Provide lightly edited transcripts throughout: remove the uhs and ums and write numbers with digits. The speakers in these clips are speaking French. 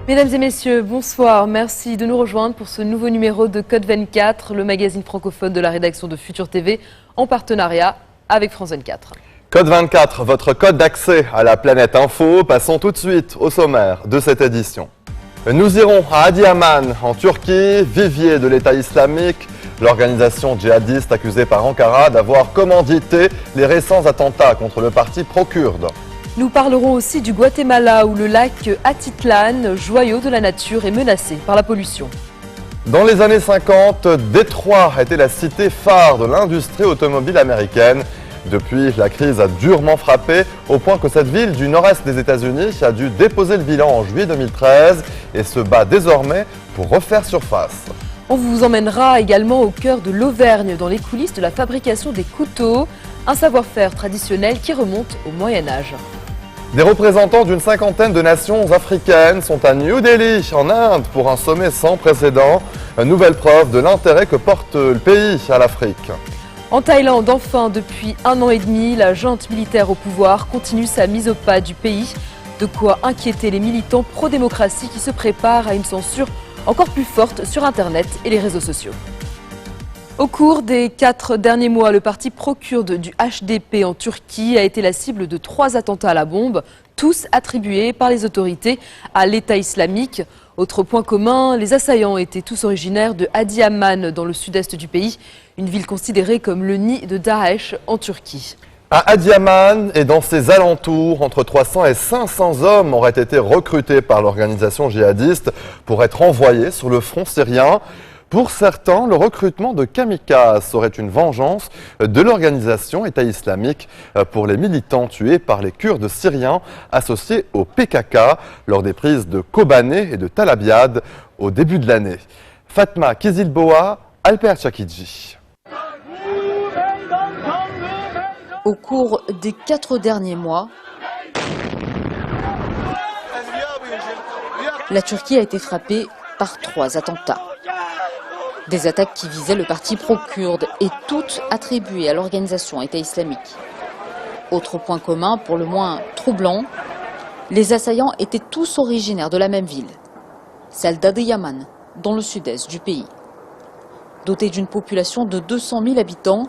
Mesdames et messieurs, bonsoir. Merci de nous rejoindre pour ce nouveau numéro de Code 24, le magazine francophone de la rédaction de Futur TV, en partenariat avec France 24. Code 24, votre code d'accès à la planète info. Passons tout de suite au sommaire de cette édition. Nous irons à Adiyaman, en Turquie, vivier de l'État islamique, l'organisation djihadiste accusée par Ankara d'avoir commandité les récents attentats contre le parti pro-kurde. Nous parlerons aussi du Guatemala où le lac Atitlan, joyau de la nature, est menacé par la pollution. Dans les années 50, Détroit était la cité phare de l'industrie automobile américaine. Depuis, la crise a durement frappé au point que cette ville du nord-est des États-Unis a dû déposer le bilan en juillet 2013 et se bat désormais pour refaire surface. On vous emmènera également au cœur de l'Auvergne, dans les coulisses de la fabrication des couteaux, un savoir-faire traditionnel qui remonte au Moyen-Âge. Des représentants d'une cinquantaine de nations africaines sont à New Delhi, en Inde, pour un sommet sans précédent. Une nouvelle preuve de l'intérêt que porte le pays à l'Afrique. En Thaïlande, enfin, depuis 1 an et demi, la junte militaire au pouvoir continue sa mise au pas du pays. De quoi inquiéter les militants pro-démocratie qui se préparent à une censure encore plus forte sur Internet et les réseaux sociaux. Au cours des 4 derniers mois, le parti pro-kurde du HDP en Turquie a été la cible de 3 attentats à la bombe, tous attribués par les autorités à l'État islamique. Autre point commun, les assaillants étaient tous originaires de Adiyaman dans le sud-est du pays, une ville considérée comme le nid de Daesh en Turquie. À Adiyaman et dans ses alentours, entre 300 et 500 hommes auraient été recrutés par l'organisation djihadiste pour être envoyés sur le front syrien. Pour certains, le recrutement de kamikazes serait une vengeance de l'organisation État islamique pour les militants tués par les Kurdes syriens associés au PKK lors des prises de Kobané et de Tal Abyad au début de l'année. Fatma Kizilboa, Alper Chakidji. Au cours des 4 derniers mois, la Turquie a été frappée par 3 attentats. Des attaques qui visaient le parti pro-kurde et toutes attribuées à l'organisation État islamique. Autre point commun, pour le moins troublant, les assaillants étaient tous originaires de la même ville, celle d'Adiyaman, dans le sud-est du pays. Dotée d'une population de 200 000 habitants,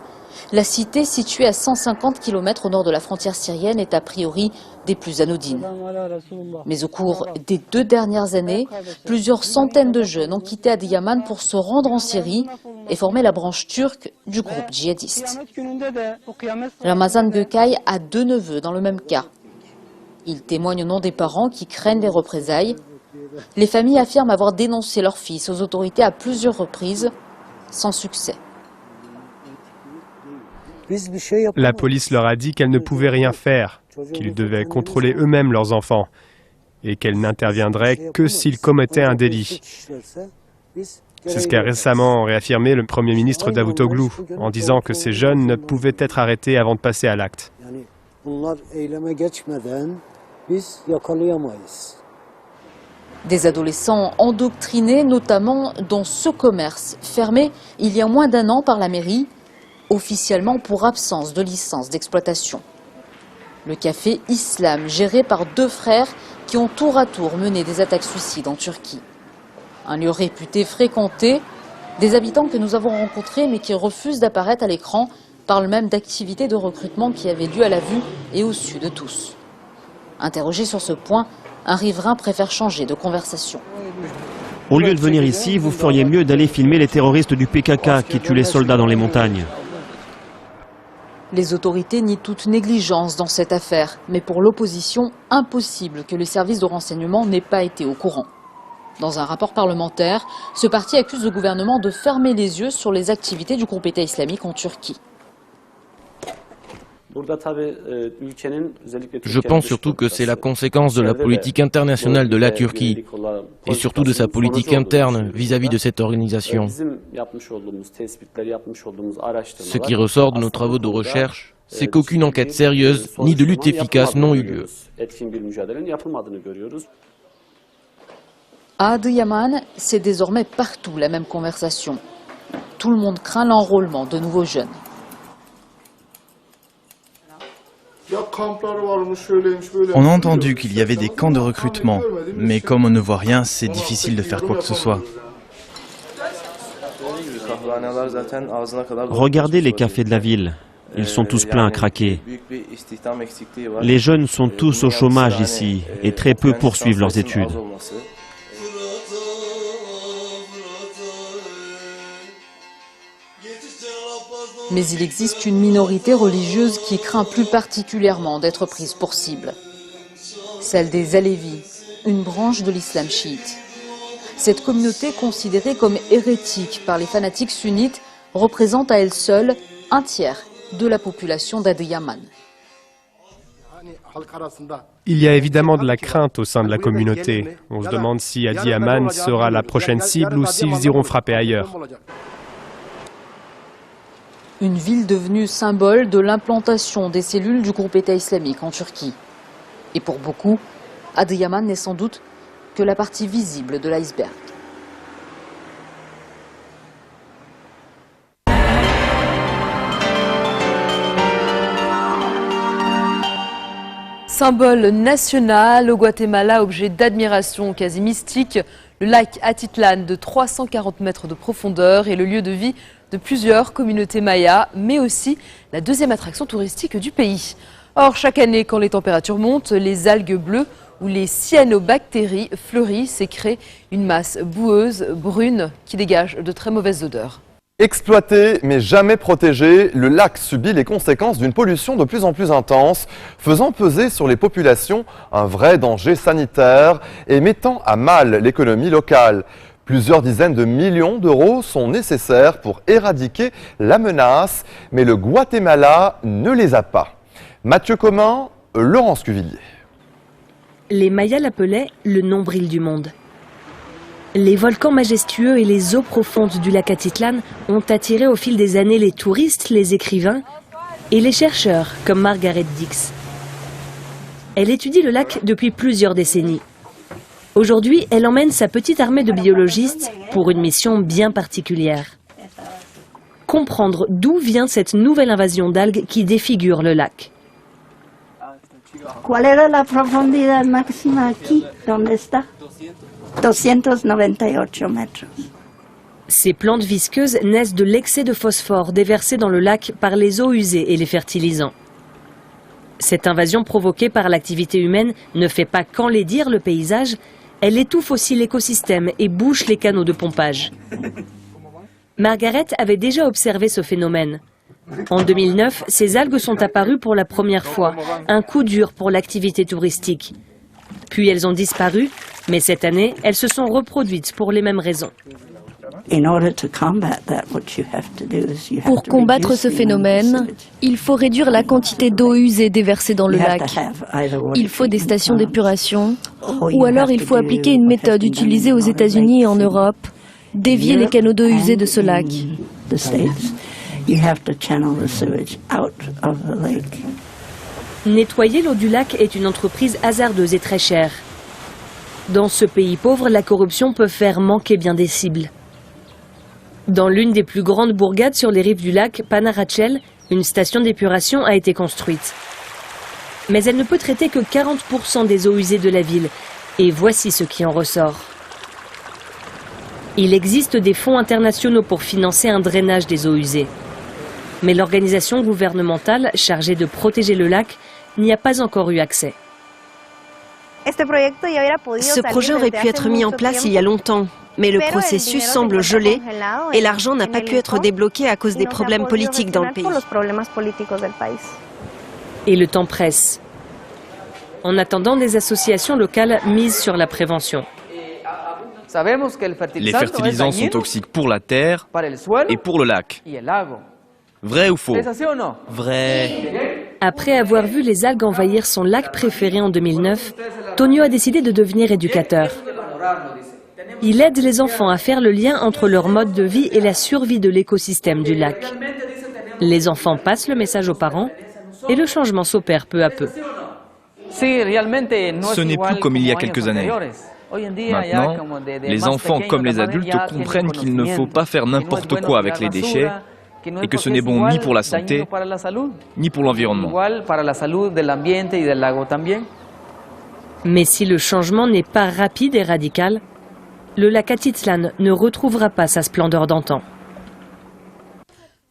la cité, située à 150 km au nord de la frontière syrienne, est a priori des plus anodines. Mais au cours des 2 dernières années, plusieurs centaines de jeunes ont quitté Adiyaman pour se rendre en Syrie et former la branche turque du groupe djihadiste. Ramazan Gökay a 2 neveux dans le même cas. Il témoigne au nom des parents qui craignent des représailles. Les familles affirment avoir dénoncé leur fils aux autorités à plusieurs reprises, sans succès. La police leur a dit qu'elle ne pouvait rien faire, qu'ils devaient contrôler eux-mêmes leurs enfants et qu'elle n'interviendrait que s'ils commettaient un délit. C'est ce qu'a récemment réaffirmé le Premier ministre Davutoglu en disant que ces jeunes ne pouvaient être arrêtés avant de passer à l'acte. Des adolescents endoctrinés, notamment dans ce commerce, fermé il y a moins d'1 an par la mairie, officiellement pour absence de licence d'exploitation. Le café Islam, géré par 2 frères qui ont tour à tour mené des attaques suicides en Turquie. Un lieu réputé fréquenté, des habitants que nous avons rencontrés mais qui refusent d'apparaître à l'écran parlent même d'activités de recrutement qui avaient lieu à la vue et au su de tous. Interrogé sur ce point, un riverain préfère changer de conversation. Au lieu de venir ici, vous feriez mieux d'aller filmer les terroristes du PKK qui tuent les soldats dans les montagnes. Les autorités nient toute négligence dans cette affaire, mais pour l'opposition, impossible que les services de renseignement n'aient pas été au courant. Dans un rapport parlementaire, ce parti accuse le gouvernement de fermer les yeux sur les activités du groupe État islamique en Turquie. Je pense surtout que c'est la conséquence de la politique internationale de la Turquie et surtout de sa politique interne vis-à-vis de cette organisation. Ce qui ressort de nos travaux de recherche, c'est qu'aucune enquête sérieuse ni de lutte efficace n'ont eu lieu. À Adiyaman, c'est désormais partout la même conversation. Tout le monde craint l'enrôlement de nouveaux jeunes. On a entendu qu'il y avait des camps de recrutement, mais comme on ne voit rien, c'est difficile de faire quoi que ce soit. Regardez les cafés de la ville. Ils sont tous pleins à craquer. Les jeunes sont tous au chômage ici et très peu poursuivent leurs études. Mais il existe une minorité religieuse qui craint plus particulièrement d'être prise pour cible. Celle des Alévis, une branche de l'islam chiite. Cette communauté, considérée comme hérétique par les fanatiques sunnites, représente à elle seule un tiers de la population d'Adiyaman. Il y a évidemment de la crainte au sein de la communauté. On se demande si Adiyaman sera la prochaine cible ou s'ils iront frapper ailleurs. Une ville devenue symbole de l'implantation des cellules du groupe État islamique en Turquie. Et pour beaucoup, Adiyaman n'est sans doute que la partie visible de l'iceberg. Symbole national au Guatemala, objet d'admiration quasi mystique, le lac Atitlan de 340 mètres de profondeur est le lieu de vie de plusieurs communautés mayas, mais aussi la deuxième attraction touristique du pays. Or, chaque année, quand les températures montent, les algues bleues ou les cyanobactéries fleurissent et créent une masse boueuse, brune, qui dégage de très mauvaises odeurs. Exploité mais jamais protégé, le lac subit les conséquences d'une pollution de plus en plus intense, faisant peser sur les populations un vrai danger sanitaire et mettant à mal l'économie locale. Plusieurs dizaines de millions d'euros sont nécessaires pour éradiquer la menace, mais le Guatemala ne les a pas. Mathieu Commun, Laurence Cuvillier. Les Mayas l'appelaient le nombril du monde. Les volcans majestueux et les eaux profondes du lac Atitlan ont attiré au fil des années les touristes, les écrivains et les chercheurs comme Margaret Dix. Elle étudie le lac depuis plusieurs décennies. Aujourd'hui, elle emmène sa petite armée de biologistes pour une mission bien particulière. Comprendre d'où vient cette nouvelle invasion d'algues qui défigure le lac. ¿Cuál era la profundidad máxima aquí? ¿Dónde está? 298 metros. Ces plantes visqueuses naissent de l'excès de phosphore déversé dans le lac par les eaux usées et les fertilisants. Cette invasion provoquée par l'activité humaine ne fait pas qu'enlaidir le paysage, elle étouffe aussi l'écosystème et bouche les canaux de pompage. Margaret avait déjà observé ce phénomène. En 2009, ces algues sont apparues pour la première fois, un coup dur pour l'activité touristique. Puis elles ont disparu, mais cette année, elles se sont reproduites pour les mêmes raisons. Pour combattre ce phénomène, il faut réduire la quantité d'eau usée déversée dans le lac. Il faut des stations d'épuration, ou alors il faut appliquer une méthode utilisée aux États-Unis et en Europe, dévier les canaux d'eau usés de ce lac. Nettoyer l'eau du lac est une entreprise hasardeuse et très chère. Dans ce pays pauvre, la corruption peut faire manquer bien des cibles. Dans l'une des plus grandes bourgades sur les rives du lac, Panarachel, une station d'épuration a été construite. Mais elle ne peut traiter que 40% des eaux usées de la ville. Et voici ce qui en ressort. Il existe des fonds internationaux pour financer un drainage des eaux usées. Mais l'organisation gouvernementale chargée de protéger le lac n'y a pas encore eu accès. Ce projet aurait pu être mis en place il y a longtemps, mais le processus semble gelé et l'argent n'a pas pu être débloqué à cause des problèmes politiques dans le pays. Et le temps presse. En attendant, des associations locales misent sur la prévention. Les fertilisants sont toxiques pour la terre et pour le lac. Vrai ou faux? Vrai. Après avoir vu les algues envahir son lac préféré en 2009, Tonio a décidé de devenir éducateur. Il aide les enfants à faire le lien entre leur mode de vie et la survie de l'écosystème du lac. Les enfants passent le message aux parents et le changement s'opère peu à peu. Ce n'est plus comme il y a quelques années. Maintenant, les enfants comme les adultes comprennent qu'il ne faut pas faire n'importe quoi avec les déchets et que ce n'est bon ni pour la santé, ni pour l'environnement. Mais si le changement n'est pas rapide et radical, le lac Atitlán ne retrouvera pas sa splendeur d'antan.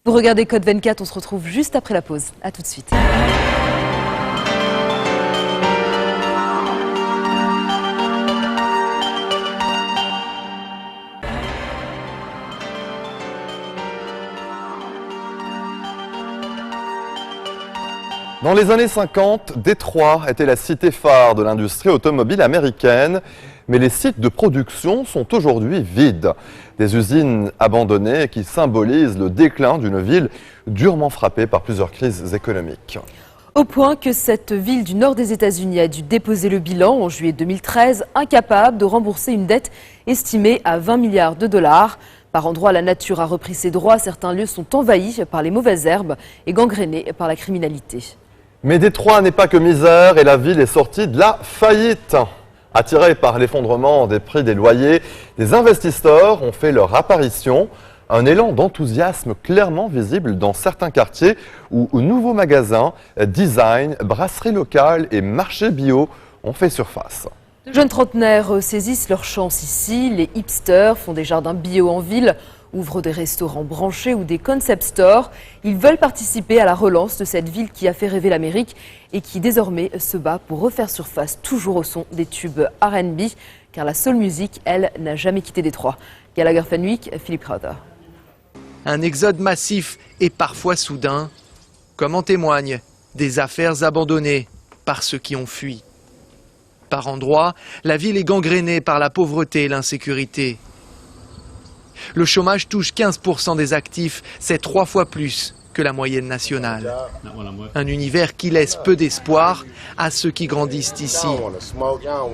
Vous regardez Code 24, on se retrouve juste après la pause. A tout de suite. Dans les années 50, Détroit était la cité phare de l'industrie automobile américaine, mais les sites de production sont aujourd'hui vides. Des usines abandonnées qui symbolisent le déclin d'une ville durement frappée par plusieurs crises économiques. Au point que cette ville du nord des États-Unis a dû déposer le bilan en juillet 2013, incapable de rembourser une dette estimée à 20 milliards de dollars. Par endroits, la nature a repris ses droits. Certains lieux sont envahis par les mauvaises herbes et gangrénés par la criminalité. Mais Détroit n'est pas que misère et la ville est sortie de la faillite. Attirés par l'effondrement des prix des loyers, des investisseurs ont fait leur apparition. Un élan d'enthousiasme clairement visible dans certains quartiers où nouveaux magasins, design, brasseries locales et marchés bio ont fait surface. De jeunes trentenaires saisissent leur chance ici. Les hipsters font des jardins bio en ville, ouvrent des restaurants branchés ou des concept stores. Ils veulent participer à la relance de cette ville qui a fait rêver l'Amérique et qui désormais se bat pour refaire surface, toujours au son des tubes R&B, car la soul music, elle, n'a jamais quitté Détroit. Gallagher Fenwick, Philippe Crowder. Un exode massif et parfois soudain, comme en témoignent des affaires abandonnées par ceux qui ont fui. Par endroits, la ville est gangrénée par la pauvreté et l'insécurité. Le chômage touche 15% des actifs, c'est 3 fois plus que la moyenne nationale. Un univers qui laisse peu d'espoir à ceux qui grandissent ici.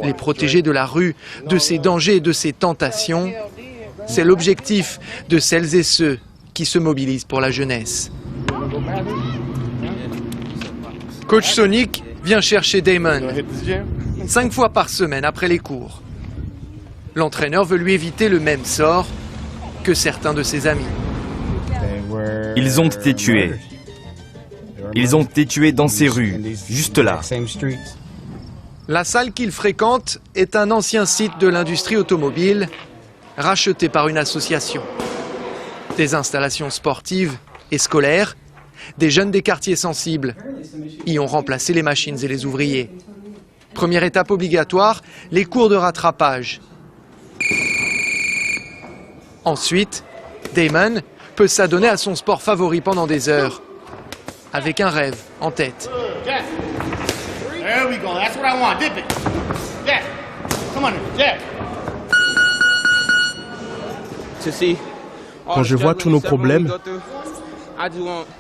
Les protéger de la rue, de ses dangers et de ses tentations, c'est l'objectif de celles et ceux qui se mobilisent pour la jeunesse. Coach Sonic vient chercher Damon 5 fois par semaine après les cours. L'entraîneur veut lui éviter le même sort que certains de ses amis. Ils ont été tués. Ils ont été tués dans ces rues, juste là. La salle qu'il fréquente est un ancien site de l'industrie automobile, racheté par une association. Des installations sportives et scolaires, des jeunes des quartiers sensibles y ont remplacé les machines et les ouvriers. Première étape obligatoire, les cours de rattrapage. Ensuite, Damon peut s'adonner à son sport favori pendant des heures, avec un rêve en tête. Quand je vois tous nos problèmes,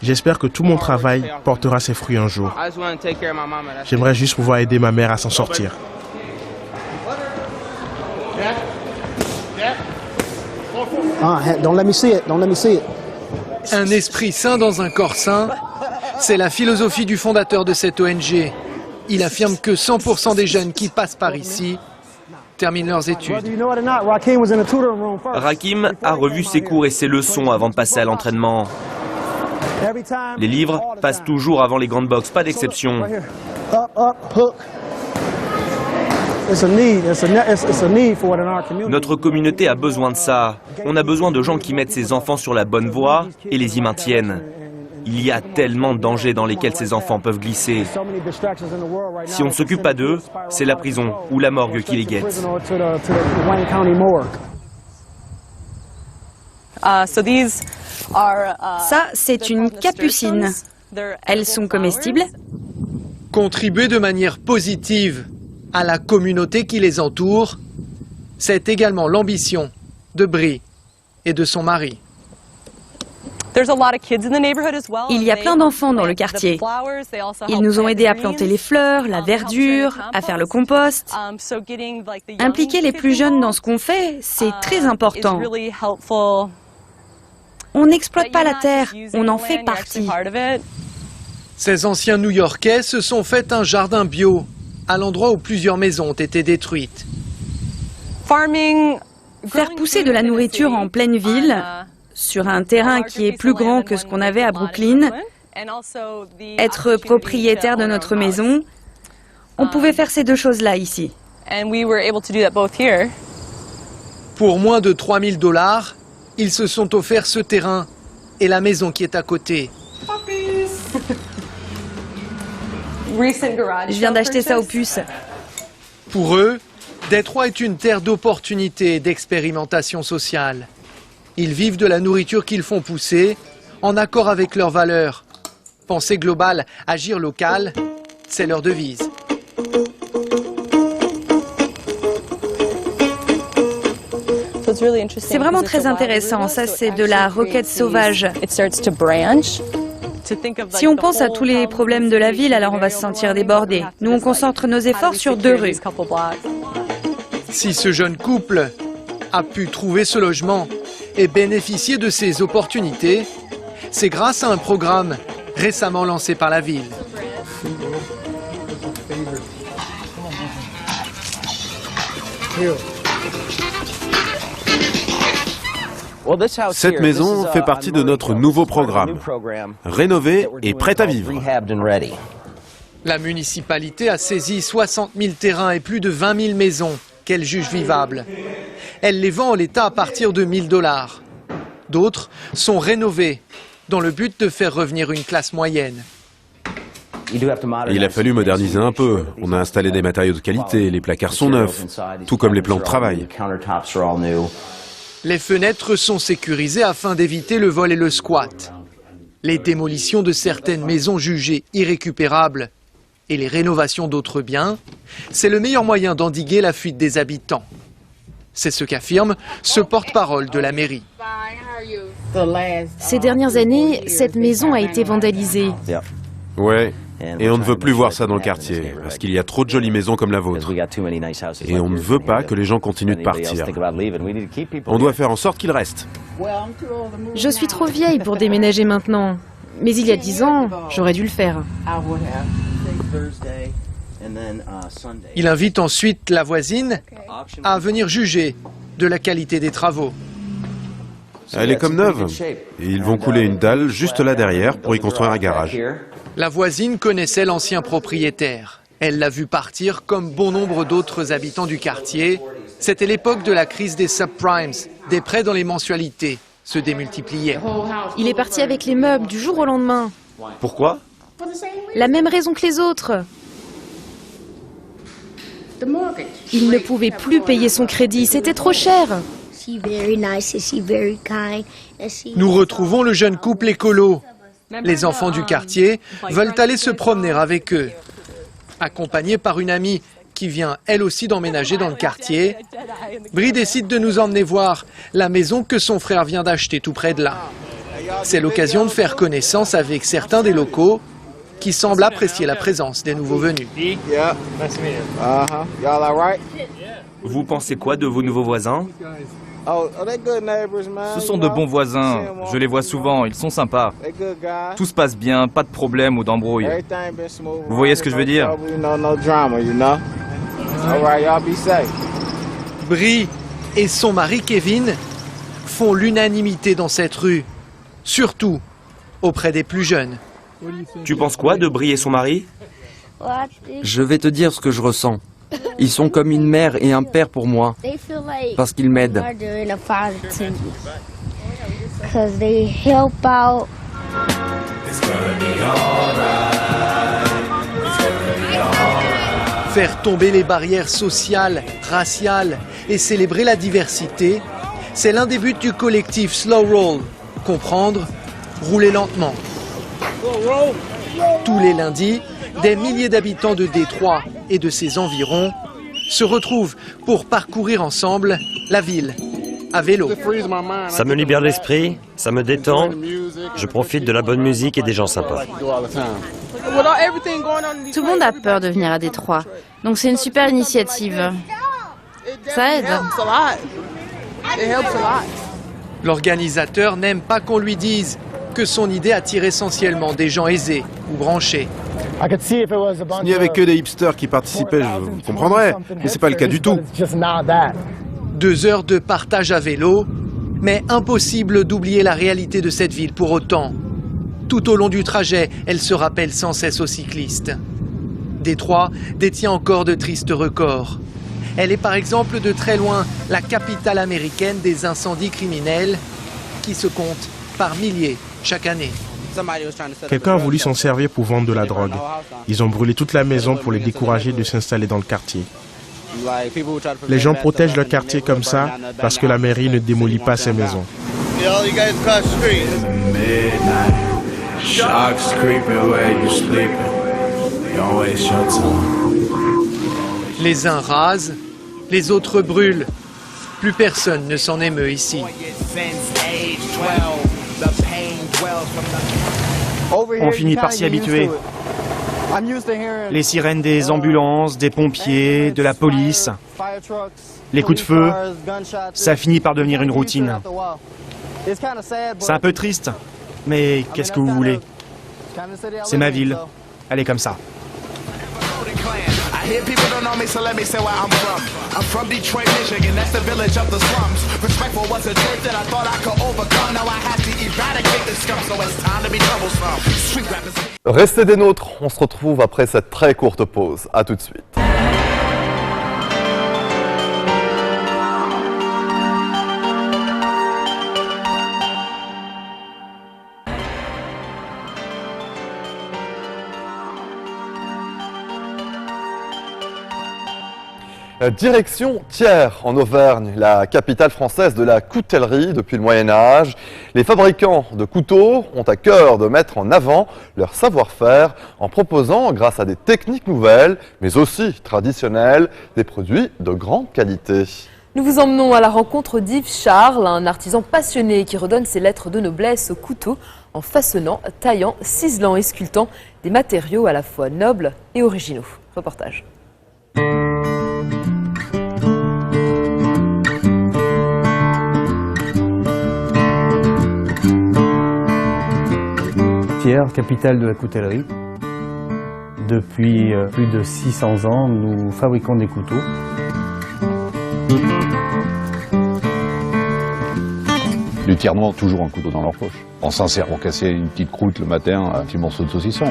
j'espère que tout mon travail portera ses fruits un jour. J'aimerais juste pouvoir aider ma mère à s'en sortir. Un esprit sain dans un corps sain, c'est la philosophie du fondateur de cette ONG. Il affirme que 100% des jeunes qui passent par ici terminent leurs études. Rakim a revu ses cours et ses leçons avant de passer à l'entraînement. Les livres passent toujours avant les grandes boxes, pas d'exception. Notre communauté a besoin de ça. On a besoin de gens qui mettent ses enfants sur la bonne voie et les y maintiennent. Il y a tellement de dangers dans lesquels ces enfants peuvent glisser. Si on ne s'occupe pas d'eux, c'est la prison ou la morgue qui les guette. Ça, c'est une capucine. Elles sont comestibles. Contribuer de manière positive à la communauté qui les entoure, c'est également l'ambition de Brie et de son mari. Il y a plein d'enfants dans le quartier. Ils nous ont aidés à planter les fleurs, la verdure, à faire le compost. Impliquer les plus jeunes dans ce qu'on fait, c'est très important. On n'exploite pas la terre, on en fait partie. Ces anciens New-Yorkais se sont fait un jardin bio à l'endroit où plusieurs maisons ont été détruites. Faire pousser de la nourriture en pleine ville, sur un terrain qui est plus grand que ce qu'on avait à Brooklyn, être propriétaire de notre maison. On pouvait faire ces deux choses-là ici. Pour moins de 3 000 $, ils se sont offerts ce terrain et la maison qui est à côté. Je viens d'acheter ça aux puces. Pour eux, Détroit est une terre d'opportunités et d'expérimentation sociale. Ils vivent de la nourriture qu'ils font pousser, en accord avec leurs valeurs. Penser global, agir local, c'est leur devise. C'est vraiment très intéressant. Ça, c'est de la roquette sauvage. Si on pense à tous les problèmes de la ville, alors on va se sentir débordé. Nous, on concentre nos efforts sur 2 rues. Si ce jeune couple a pu trouver ce logement et bénéficier de ces opportunités, c'est grâce à un programme récemment lancé par la ville. Cette maison fait partie de notre nouveau programme, rénovée et prête à vivre. La municipalité a saisi 60 000 terrains et plus de 20 000 maisons qu'elle juge vivables. Elle les vend en l'état à partir de 1 000 $. D'autres sont rénovées dans le but de faire revenir une classe moyenne. Il a fallu moderniser un peu. On a installé des matériaux de qualité, les placards sont neufs, tout comme les plans de travail. Les fenêtres sont sécurisées afin d'éviter le vol et le squat. Les démolitions de certaines maisons jugées irrécupérables et les rénovations d'autres biens, c'est le meilleur moyen d'endiguer la fuite des habitants. C'est ce qu'affirme ce porte-parole de la mairie. Ces dernières années, cette maison a été vandalisée. Ouais, et on ne veut plus voir ça dans le quartier, parce qu'il y a trop de jolies maisons comme la vôtre. Et on ne veut pas que les gens continuent de partir. On doit faire en sorte qu'ils restent. Je suis trop vieille pour déménager maintenant. Mais il y a 10 ans, j'aurais dû le faire. Il invite ensuite la voisine à venir juger de la qualité des travaux. Elle est comme neuve. Et ils vont couler une dalle juste là derrière pour y construire un garage. La voisine connaissait l'ancien propriétaire. Elle l'a vu partir comme bon nombre d'autres habitants du quartier. C'était l'époque de la crise des subprimes. Des prêts dans les mensualités se démultipliaient. Il est parti avec les meubles du jour au lendemain. Pourquoi? La même raison que les autres. Il ne pouvait plus payer son crédit, c'était trop cher. Nous retrouvons le jeune couple écolo. Les enfants du quartier veulent aller se promener avec eux. Accompagnée par une amie qui vient elle aussi d'emménager dans le quartier, Brie décide de nous emmener voir la maison que son frère vient d'acheter tout près de là. C'est l'occasion de faire connaissance avec certains des locaux qui semblent apprécier la présence des nouveaux venus. Vous pensez quoi de vos nouveaux voisins? Ce sont de bons voisins, je les vois souvent, ils sont sympas. Tout se passe bien, pas de problème ou d'embrouille. Vous voyez ce que je veux dire? Brie et son mari Kevin font l'unanimité dans cette rue, surtout auprès des plus jeunes. Tu penses quoi de Brie et son mari? Je vais te dire ce que je ressens. Ils sont comme une mère et un père pour moi, parce qu'ils m'aident. Faire tomber les barrières sociales, raciales et célébrer la diversité, c'est l'un des buts du collectif Slow Roll. Comprendre, rouler lentement. Tous les lundis, des milliers d'habitants de Détroit et de ses environs se retrouvent pour parcourir ensemble la ville à vélo. Ça me libère l'esprit, ça me détend, je profite de la bonne musique et des gens sympas. Tout le monde a peur de venir à Détroit, donc c'est une super initiative. Ça aide. L'organisateur n'aime pas qu'on lui dise que son idée attire essentiellement des gens aisés ou branchés. S'il n'y avait que des hipsters qui participaient, je comprendrais, mais c'est pas le cas du tout. 2 heures de partage à vélo, Mais impossible d'oublier la réalité de cette ville pour autant. Tout au long du trajet, elle se rappelle sans cesse aux cyclistes. Détroit détient encore de tristes records. Elle est par exemple de très loin la capitale américaine des incendies criminels qui se comptent par milliers chaque année. Quelqu'un a voulu s'en servir pour vendre de la drogue. Ils ont brûlé toute la maison pour les décourager de s'installer dans le quartier. Les gens protègent leur quartier comme ça parce que la mairie ne démolit pas ces maisons. Les uns rasent, les autres brûlent. Plus personne ne s'en émeut ici. On finit par s'y habituer. Les sirènes des ambulances, des pompiers, de la police, les coups de feu, ça finit par devenir une routine. C'est un peu triste, mais qu'est-ce que vous voulez? C'est ma ville, elle est comme ça. I hear people don't know me, so let me say where I'm from. I'm from Detroit, Michigan, that's the village of the slums. Respectful was a trait that I thought I could overcome. Now I have to eradicate the scum, so it's time to be troublesome. Street rappers. Restez des nôtres, on se retrouve après cette très courte pause. À tout de suite. Direction Thiers, en Auvergne, la capitale française de la coutellerie depuis le Moyen-Âge. Les fabricants de couteaux ont à cœur de mettre en avant leur savoir-faire en proposant, grâce à des techniques nouvelles, mais aussi traditionnelles, des produits de grande qualité. Nous vous emmenons à la rencontre d'Yves Charles, un artisan passionné qui redonne ses lettres de noblesse au couteau en façonnant, taillant, ciselant et sculptant des matériaux à la fois nobles et originaux. Reportage. Thiers, capitale de la coutellerie. Depuis plus de 600 ans, nous fabriquons des couteaux. Les Thiernois ont toujours un couteau dans leur poche. On s'en sert pour casser une petite croûte le matin, un petit morceau de saucisson.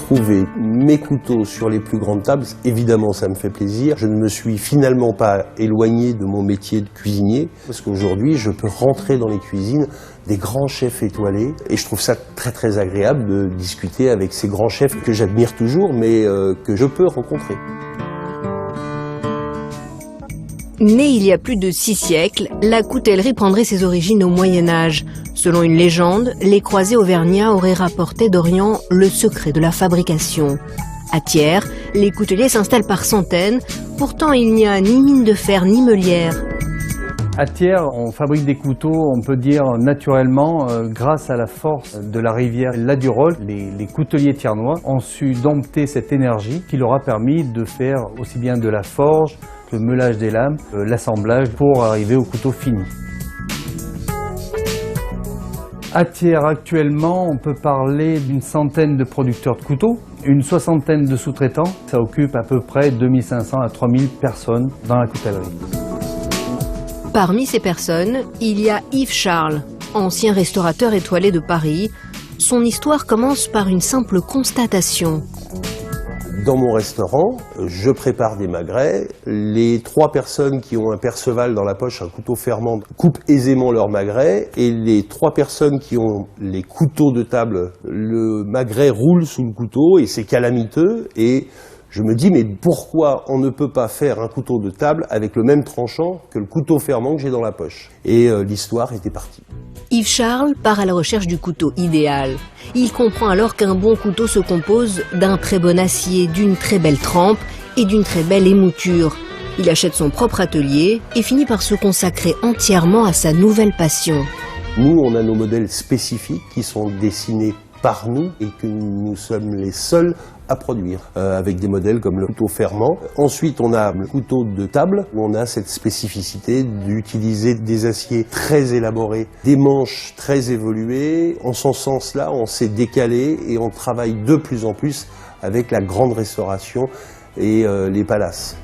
Trouver mes couteaux sur les plus grandes tables, évidemment ça me fait plaisir. Je ne me suis finalement pas éloigné de mon métier de cuisinier, parce qu'aujourd'hui je peux rentrer dans les cuisines des grands chefs étoilés, et je trouve ça très très agréable de discuter avec ces grands chefs que j'admire toujours, mais que je peux rencontrer. Née il y a plus de 6 siècles, la coutellerie prendrait ses origines au Moyen-Âge. Selon une légende, les croisés auvergnats auraient rapporté d'Orient le secret de la fabrication. À Thiers, les couteliers s'installent par centaines, pourtant il n'y a ni mine de fer ni meulière. À Thiers, on fabrique des couteaux, on peut dire naturellement, grâce à la force de la rivière Ladurole. Les couteliers thiernois ont su dompter cette énergie qui leur a permis de faire aussi bien de la forge, le meulage des lames, l'assemblage pour arriver au couteau fini. À Thiers, actuellement, on peut parler d'une centaine de producteurs de couteaux, une soixantaine de sous-traitants. Ça occupe à peu près 2500 à 3000 personnes dans la coutellerie. Parmi ces personnes, il y a Yves Charles, ancien restaurateur étoilé de Paris. Son histoire commence par une simple constatation. Dans mon restaurant, je prépare des magrets. Les 3 personnes qui ont un perceval dans la poche, un couteau fermant, coupent aisément leur magret. Et les 3 personnes qui ont les couteaux de table, le magret roule sous le couteau et c'est calamiteux. Et je me dis, mais pourquoi on ne peut pas faire un couteau de table avec le même tranchant que le couteau fermant que j'ai dans la poche? Et l'histoire était partie. Yves Charles part à la recherche du couteau idéal. Il comprend alors qu'un bon couteau se compose d'un très bon acier, d'une très belle trempe et d'une très belle émouture. Il achète son propre atelier et finit par se consacrer entièrement à sa nouvelle passion. Nous, on a nos modèles spécifiques qui sont dessinés par nous et que nous sommes les seuls à produire, avec des modèles comme le couteau fermant. Ensuite, on a le couteau de table, où on a cette spécificité d'utiliser des aciers très élaborés, des manches très évoluées. En ce sens-là, on s'est décalé et on travaille de plus en plus avec la grande restauration et les palaces.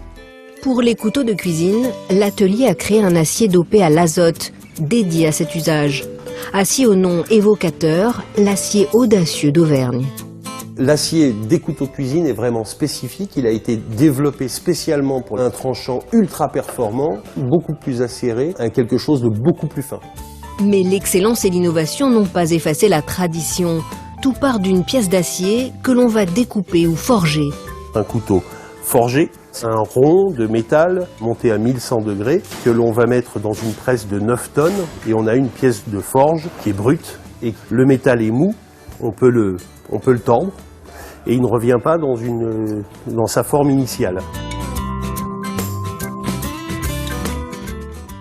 Pour les couteaux de cuisine, l'atelier a créé un acier dopé à l'azote, dédié à cet usage. Acier au nom évocateur, l'acier audacieux d'Auvergne. L'acier des couteaux de cuisine est vraiment spécifique, il a été développé spécialement pour un tranchant ultra performant, beaucoup plus acéré, quelque chose de beaucoup plus fin. Mais l'excellence et l'innovation n'ont pas effacé la tradition. Tout part d'une pièce d'acier que l'on va découper ou forger. Un couteau forgé, c'est un rond de métal monté à 1100 degrés que l'on va mettre dans une presse de 9 tonnes et on a une pièce de forge qui est brute et le métal est mou, on peut le tordre et il ne revient pas dans sa forme initiale.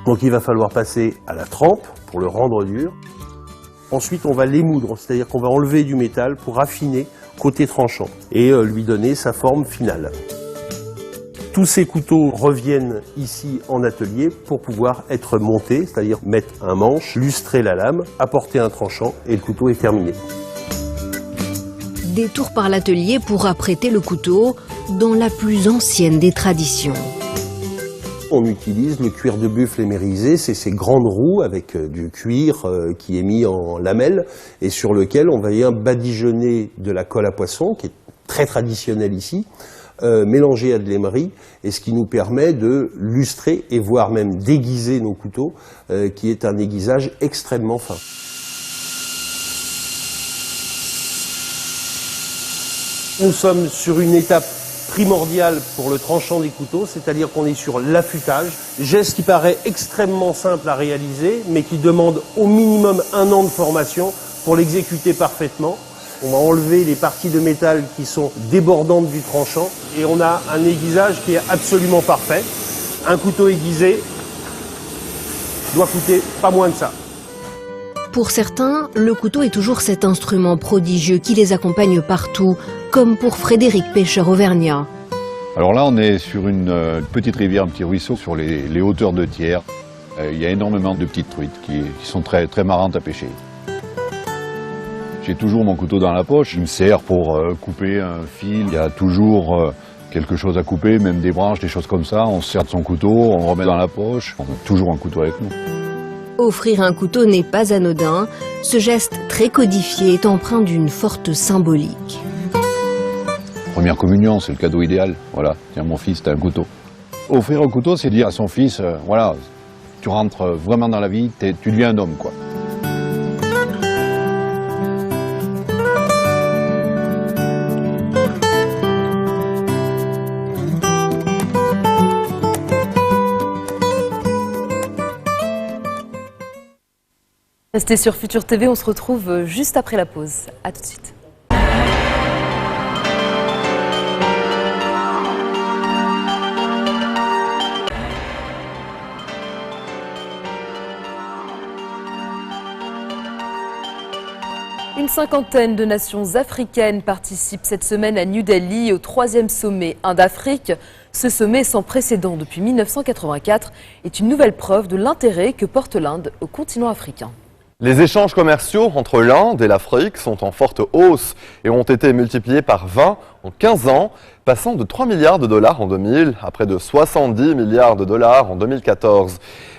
Donc il va falloir passer à la trempe pour le rendre dur. Ensuite on va l'émoudre, c'est-à-dire qu'on va enlever du métal pour affiner côté tranchant et lui donner sa forme finale. Tous ces couteaux reviennent ici en atelier pour pouvoir être montés, c'est-à-dire mettre un manche, lustrer la lame, apporter un tranchant et le couteau est terminé. Détour par l'atelier pour apprêter le couteau dans la plus ancienne des traditions. On utilise le cuir de buffle émérisé, c'est ces grandes roues avec du cuir qui est mis en lamelles et sur lequel on va y badigeonner de la colle à poisson qui est très traditionnelle ici. Mélangé à de l'émery, et ce qui nous permet de lustrer et voire même déguiser nos couteaux, qui est un aiguisage extrêmement fin. Nous sommes sur une étape primordiale pour le tranchant des couteaux, c'est-à-dire qu'on est sur l'affûtage, geste qui paraît extrêmement simple à réaliser, mais qui demande au minimum 1 an de formation pour l'exécuter parfaitement. On va enlever les parties de métal qui sont débordantes du tranchant et on a un aiguisage qui est absolument parfait. Un couteau aiguisé doit coûter pas moins de ça. Pour certains, le couteau est toujours cet instrument prodigieux qui les accompagne partout, comme pour Frédéric, pêcheur auvergnat. Alors là, on est sur une petite rivière, un petit ruisseau sur les hauteurs de Thiers. Il y a énormément de petites truites qui sont très, très marrantes à pêcher. J'ai toujours mon couteau dans la poche, il me sert pour couper un fil, il y a toujours quelque chose à couper, même des branches, des choses comme ça. On se sert de son couteau, on le remet dans la poche, on a toujours un couteau avec nous. Offrir un couteau n'est pas anodin, ce geste très codifié est empreint d'une forte symbolique. Première communion, c'est le cadeau idéal. Voilà, tiens mon fils, t'as un couteau. Offrir un couteau, c'est dire à son fils, voilà, tu rentres vraiment dans la vie, tu deviens un homme, quoi. Restez sur Futur TV, on se retrouve juste après la pause. A tout de suite. Une cinquantaine de nations africaines participent cette semaine à New Delhi au 3e sommet Inde-Afrique. Ce sommet sans précédent depuis 1984 est une nouvelle preuve de l'intérêt que porte l'Inde au continent africain. Les échanges commerciaux entre l'Inde et l'Afrique sont en forte hausse et ont été multipliés par 20 en 15 ans, passant de 3 milliards de dollars en 2000 à près de 70 milliards de dollars en 2014.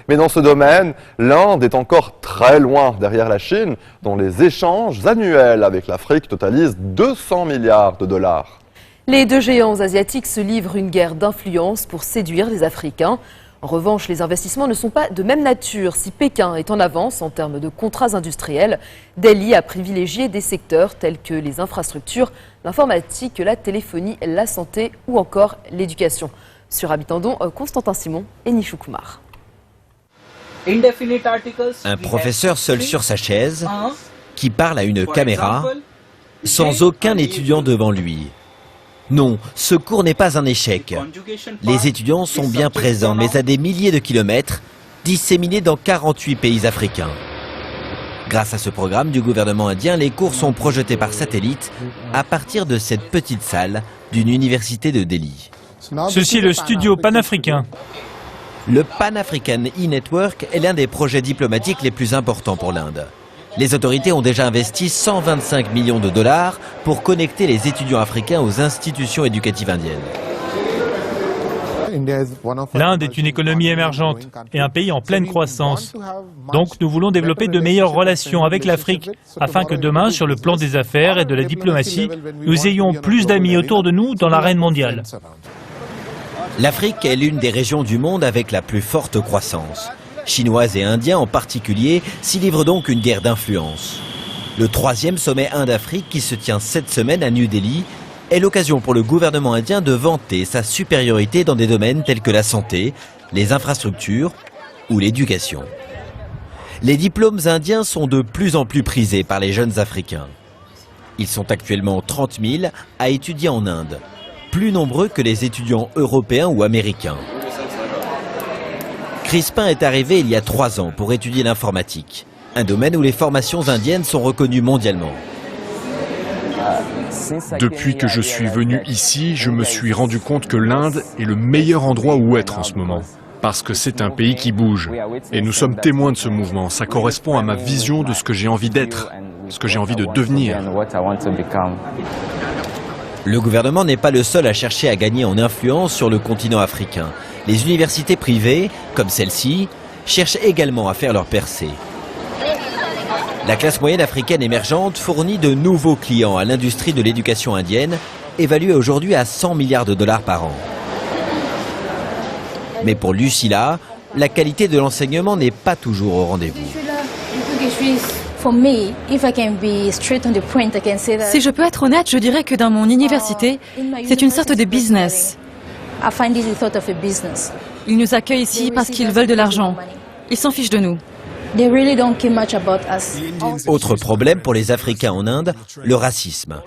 Mais dans ce domaine, l'Inde est encore très loin derrière la Chine, dont les échanges annuels avec l'Afrique totalisent 200 milliards de dollars. Les deux géants asiatiques se livrent une guerre d'influence pour séduire les Africains. En revanche, les investissements ne sont pas de même nature. Si Pékin est en avance en termes de contrats industriels, Delhi a privilégié des secteurs tels que les infrastructures, l'informatique, la téléphonie, la santé ou encore l'éducation. Sur Habitandon, Constantin Simon et Nishou Kumar. Un professeur seul sur sa chaise, qui parle à une caméra, sans aucun étudiant devant lui. Non, ce cours n'est pas un échec. Les étudiants sont bien présents, mais à des milliers de kilomètres, disséminés dans 48 pays africains. Grâce à ce programme du gouvernement indien, les cours sont projetés par satellite à partir de cette petite salle d'une université de Delhi. Ceci est le studio panafricain. Le Pan African e-Network est l'un des projets diplomatiques les plus importants pour l'Inde. Les autorités ont déjà investi 125 millions de dollars pour connecter les étudiants africains aux institutions éducatives indiennes. L'Inde est une économie émergente et un pays en pleine croissance. Donc nous voulons développer de meilleures relations avec l'Afrique afin que demain, sur le plan des affaires et de la diplomatie, nous ayons plus d'amis autour de nous dans l'arène mondiale. L'Afrique est l'une des régions du monde avec la plus forte croissance. Chinois et Indiens en particulier s'y livrent donc une guerre d'influence. Le 3e sommet Inde-Afrique qui se tient cette semaine à New Delhi est l'occasion pour le gouvernement indien de vanter sa supériorité dans des domaines tels que la santé, les infrastructures ou l'éducation. Les diplômes indiens sont de plus en plus prisés par les jeunes Africains. Ils sont actuellement 30 000 à étudier en Inde, plus nombreux que les étudiants européens ou américains. Crispin est arrivé il y a 3 ans pour étudier l'informatique, un domaine où les formations indiennes sont reconnues mondialement. Depuis que je suis venu ici, je me suis rendu compte que l'Inde est le meilleur endroit où être en ce moment. Parce que c'est un pays qui bouge. Et nous sommes témoins de ce mouvement. Ça correspond à ma vision de ce que j'ai envie d'être, ce que j'ai envie de devenir. Le gouvernement n'est pas le seul à chercher à gagner en influence sur le continent africain. Les universités privées, comme celle-ci, cherchent également à faire leur percée. La classe moyenne africaine émergente fournit de nouveaux clients à l'industrie de l'éducation indienne, évaluée aujourd'hui à 100 milliards de dollars par an. Mais pour Lucilla, la qualité de l'enseignement n'est pas toujours au rendez-vous. Si je peux être honnête, je dirais que dans mon université, c'est une sorte de business. Ils nous accueillent ici parce qu'ils veulent de l'argent. Ils s'en fichent de nous. Autre problème pour les Africains en Inde, le racisme.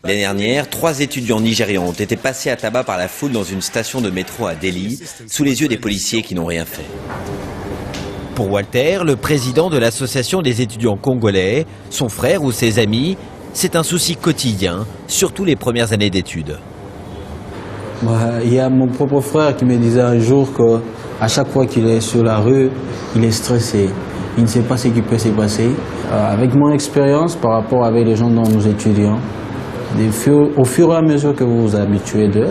L'année dernière, 3 étudiants nigérians ont été passés à tabac par la foule dans une station de métro à Delhi, sous les yeux des policiers qui n'ont rien fait. Pour Walter, le président de l'association des étudiants congolais, son frère ou ses amis, c'est un souci quotidien, surtout les premières années d'études. Il y a mon propre frère qui me disait un jour qu'à chaque fois qu'il est sur la rue, il est stressé. Il ne sait pas ce qui peut se passer. Avec mon expérience par rapport avec les gens dont nous étudions, au fur et à mesure que vous vous habituez d'eux,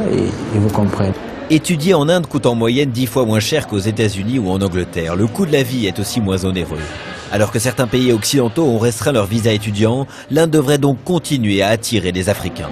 ils vous comprennent. Étudier en Inde coûte en moyenne 10 fois moins cher qu'aux États-Unis ou en Angleterre. Le coût de la vie est aussi moins onéreux. Alors que certains pays occidentaux ont restreint leur visa étudiant, l'Inde devrait donc continuer à attirer des Africains.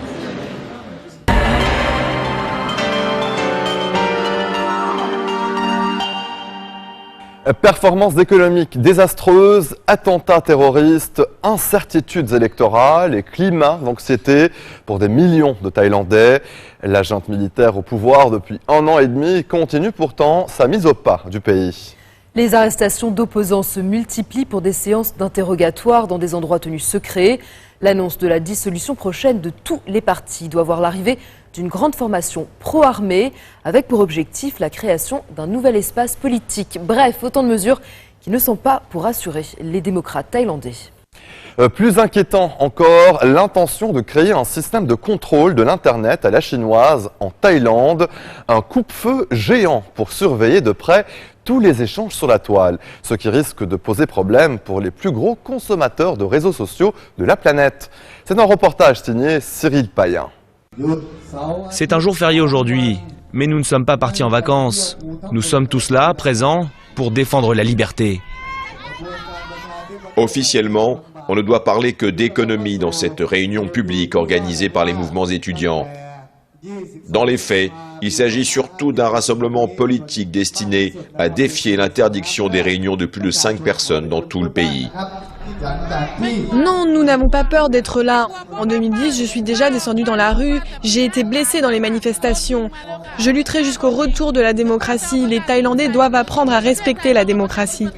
Performances économiques désastreuses, attentats terroristes, incertitudes électorales et climat d'anxiété pour des millions de Thaïlandais. La junte militaire au pouvoir depuis 1 an et demi continue pourtant sa mise au pas du pays. Les arrestations d'opposants se multiplient pour des séances d'interrogatoire dans des endroits tenus secrets. L'annonce de la dissolution prochaine de tous les partis doit voir l'arrivée d'une grande formation pro-armée avec pour objectif la création d'un nouvel espace politique. Bref, autant de mesures qui ne sont pas pour rassurer les démocrates thaïlandais. Plus inquiétant encore, l'intention de créer un système de contrôle de l'Internet à la chinoise en Thaïlande. Un coupe-feu géant pour surveiller de près tous les échanges sur la toile, ce qui risque de poser problème pour les plus gros consommateurs de réseaux sociaux de la planète. C'est un reportage signé Cyril Payen. C'est un jour férié aujourd'hui, mais nous ne sommes pas partis en vacances. Nous sommes tous là, présents, pour défendre la liberté. Officiellement, on ne doit parler que d'économie dans cette réunion publique organisée par les mouvements étudiants. Dans les faits, il s'agit surtout d'un rassemblement politique destiné à défier l'interdiction des réunions de plus de 5 personnes dans tout le pays. Non, nous n'avons pas peur d'être là. En 2010, je suis déjà descendu dans la rue, j'ai été blessé dans les manifestations. Je lutterai jusqu'au retour de la démocratie. Les Thaïlandais doivent apprendre à respecter la démocratie.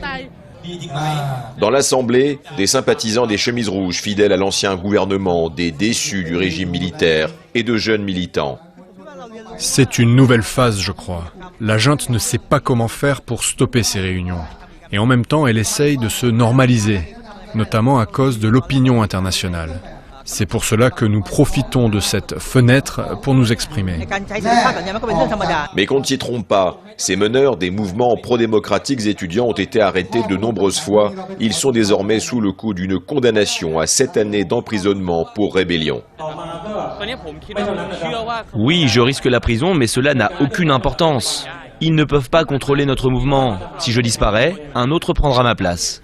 Dans l'Assemblée, des sympathisants des chemises rouges fidèles à l'ancien gouvernement, des déçus du régime militaire et de jeunes militants. C'est une nouvelle phase, je crois. La junte ne sait pas comment faire pour stopper ces réunions. Et en même temps, elle essaye de se normaliser. notamment à cause de l'opinion internationale. C'est pour cela que nous profitons de cette fenêtre pour nous exprimer. Mais qu'on ne s'y trompe pas, ces meneurs des mouvements pro-démocratiques étudiants ont été arrêtés de nombreuses fois. Ils sont désormais sous le coup d'une condamnation à 7 années d'emprisonnement pour rébellion. Oui, je risque la prison, mais cela n'a aucune importance. Ils ne peuvent pas contrôler notre mouvement. Si je disparais, un autre prendra ma place.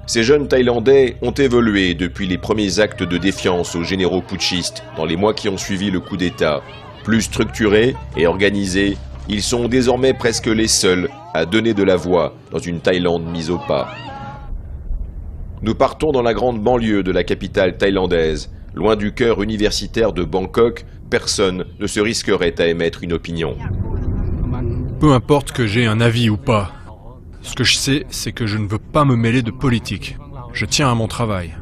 Ces jeunes Thaïlandais ont évolué depuis les premiers actes de défiance aux généraux putschistes dans les mois qui ont suivi le coup d'État. Plus structurés et organisés, ils sont désormais presque les seuls à donner de la voix dans une Thaïlande mise au pas. Nous partons dans la grande banlieue de la capitale thaïlandaise. Loin du cœur universitaire de Bangkok, personne ne se risquerait à émettre une opinion. Peu importe que j'ai un avis ou pas. Ce que je sais, c'est que je ne veux pas me mêler de politique. Je tiens à mon travail.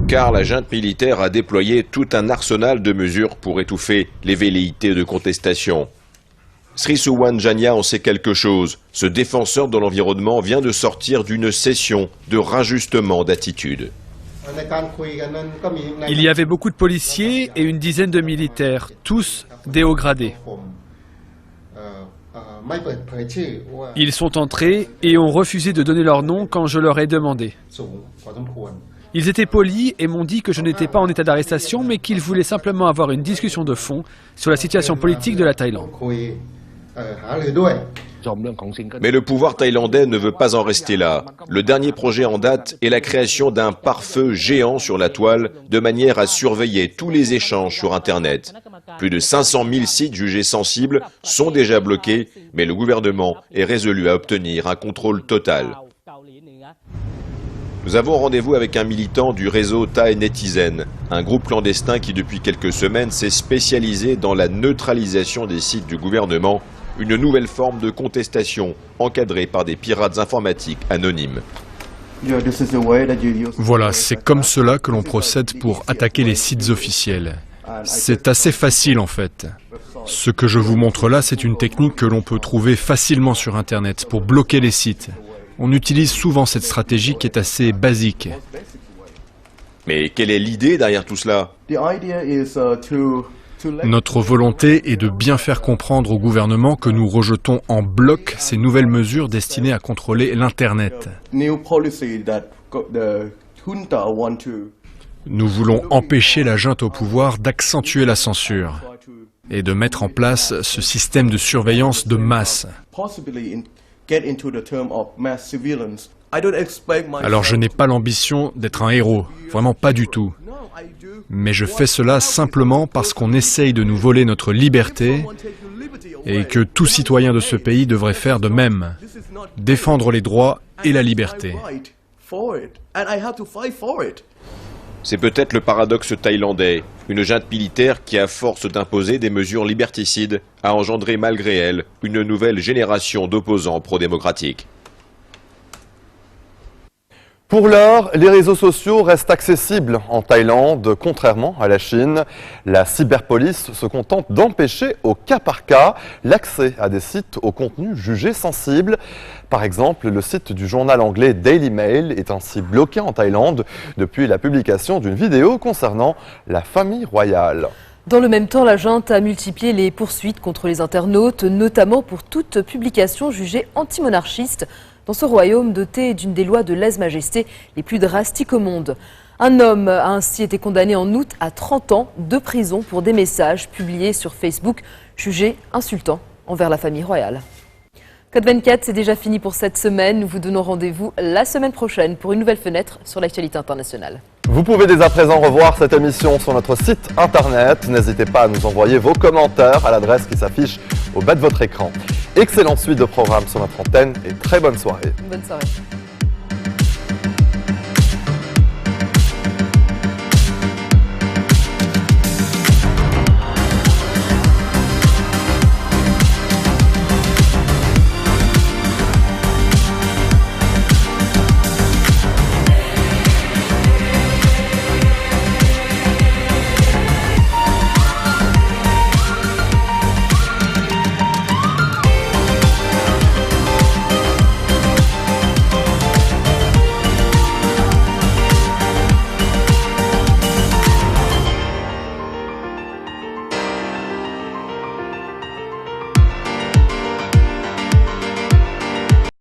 Car la junte militaire a déployé tout un arsenal de mesures pour étouffer les velléités de contestation. Sri Suwan Janya en sait quelque chose. Ce défenseur de l'environnement vient de sortir d'une session de rajustement d'attitude. Il y avait beaucoup de policiers et une dizaine de militaires, tous des hauts gradés. Ils sont entrés et ont refusé de donner leur nom quand je leur ai demandé. Ils étaient polis et m'ont dit que je n'étais pas en état d'arrestation, mais qu'ils voulaient simplement avoir une discussion de fond sur la situation politique de la Thaïlande. Mais le pouvoir thaïlandais ne veut pas en rester là. Le dernier projet en date est la création d'un pare-feu géant sur la toile, de manière à surveiller tous les échanges sur Internet. Plus de 500 000 sites jugés sensibles sont déjà bloqués, mais le gouvernement est résolu à obtenir un contrôle total. Nous avons rendez-vous avec un militant du réseau Thai Netizen, un groupe clandestin qui depuis quelques semaines s'est spécialisé dans la neutralisation des sites du gouvernement, une nouvelle forme de contestation encadrée par des pirates informatiques anonymes. Voilà, c'est comme cela que l'on procède pour attaquer les sites officiels. C'est assez facile en fait. Ce que je vous montre là, c'est une technique que l'on peut trouver facilement sur Internet pour bloquer les sites. On utilise souvent cette stratégie qui est assez basique. Mais quelle est l'idée derrière tout cela ? Notre volonté est de bien faire comprendre au gouvernement que nous rejetons en bloc ces nouvelles mesures destinées à contrôler l'Internet. Nous voulons empêcher la junte au pouvoir d'accentuer la censure et de mettre en place ce système de surveillance de masse. Alors je n'ai pas l'ambition d'être un héros, vraiment pas du tout. Mais je fais cela simplement parce qu'on essaye de nous voler notre liberté et que tout citoyen de ce pays devrait faire de même, défendre les droits et la liberté. C'est peut-être le paradoxe thaïlandais, une junte militaire qui, à force d'imposer des mesures liberticides, a engendré malgré elle une nouvelle génération d'opposants pro-démocratiques. Pour l'heure, les réseaux sociaux restent accessibles en Thaïlande, contrairement à la Chine. La cyberpolice se contente d'empêcher au cas par cas l'accès à des sites au contenu jugé sensible. Par exemple, le site du journal anglais Daily Mail est ainsi bloqué en Thaïlande depuis la publication d'une vidéo concernant la famille royale. Dans le même temps, la junte a multiplié les poursuites contre les internautes, notamment pour toute publication jugée anti-monarchiste dans ce royaume doté d'une des lois de lèse-majesté les plus drastiques au monde. Un homme a ainsi été condamné en août à 30 ans de prison pour des messages publiés sur Facebook jugés insultants envers la famille royale. Code 24, c'est déjà fini pour cette semaine. Nous vous donnons rendez-vous la semaine prochaine pour une nouvelle fenêtre sur l'actualité internationale. Vous pouvez dès à présent revoir cette émission sur notre site internet. N'hésitez pas à nous envoyer vos commentaires à l'adresse qui s'affiche au bas de votre écran. Excellente suite de programmes sur notre antenne et très bonne soirée. Bonne soirée.